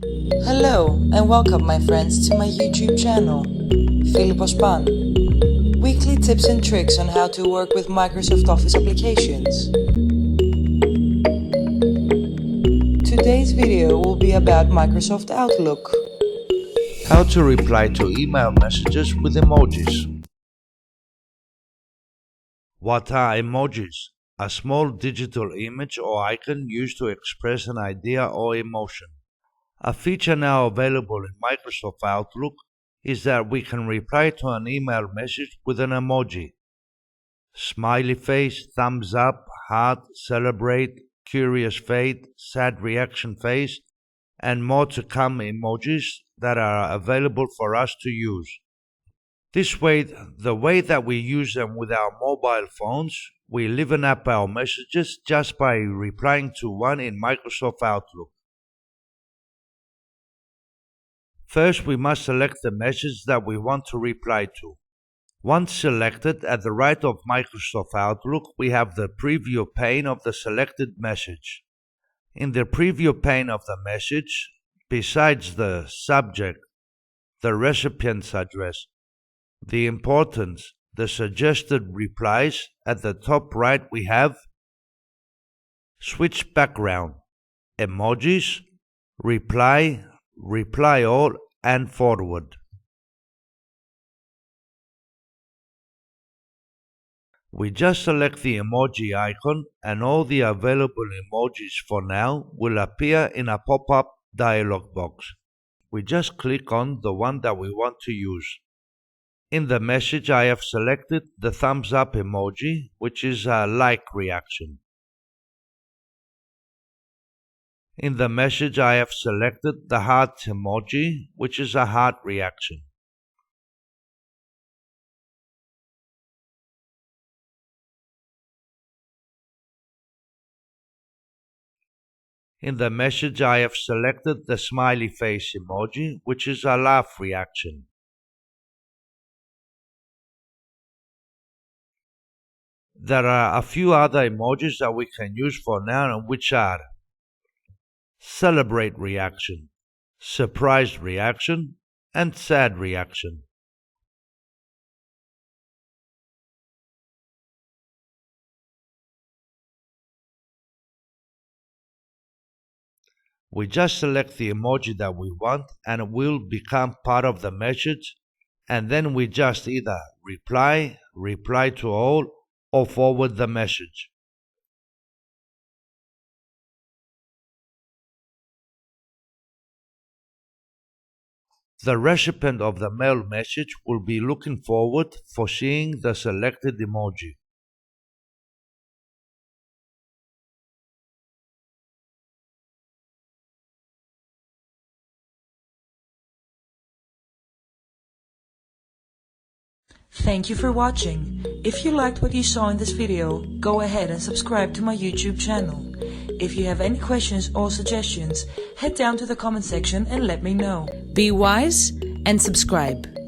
Hello and welcome my friends to my YouTube channel, philippospan. Weekly tips and tricks on how to work with Microsoft Office applications. Today's video will be about Microsoft Outlook. How to reply to email messages with emojis. What are emojis? A small digital image or icon used to express an idea or emotion. A feature now available in Microsoft Outlook is that we can reply to an email message with an emoji. Smiley face, thumbs up, heart, celebrate, curious face, sad reaction face, and more to come emojis that are available for us to use. This way, the way that we use them with our mobile phones, we liven up our messages just by replying to one in Microsoft Outlook. First, we must select the message that we want to reply to. Once selected, at the right of Microsoft Outlook, we have the preview pane of the selected message. In the preview pane of the message, besides the subject, the recipient's address, the importance, the suggested replies, at the top right we have switch background, emojis, reply, reply all, and forward. We just select the emoji icon and all the available emojis for now will appear in a pop-up dialog box. We just click on the one that we want to use. In the message I have selected the thumbs up emoji, which is a like reaction. In the message I have selected the heart emoji, which is a heart reaction. In the message I have selected the smiley face emoji, which is a laugh reaction. There are a few other emojis that we can use for now, which are celebrate reaction, surprised reaction, and sad reaction. We just select the emoji that we want and it will become part of the message, and then we just either reply, reply to all, or forward the message. The recipient of the mail message will be looking forward for seeing the selected emoji. Thank you for watching. If you liked what you saw in this video, go ahead and subscribe to my YouTube channel. If you have any questions or suggestions, head down to the comment section and let me know. Be wise and subscribe.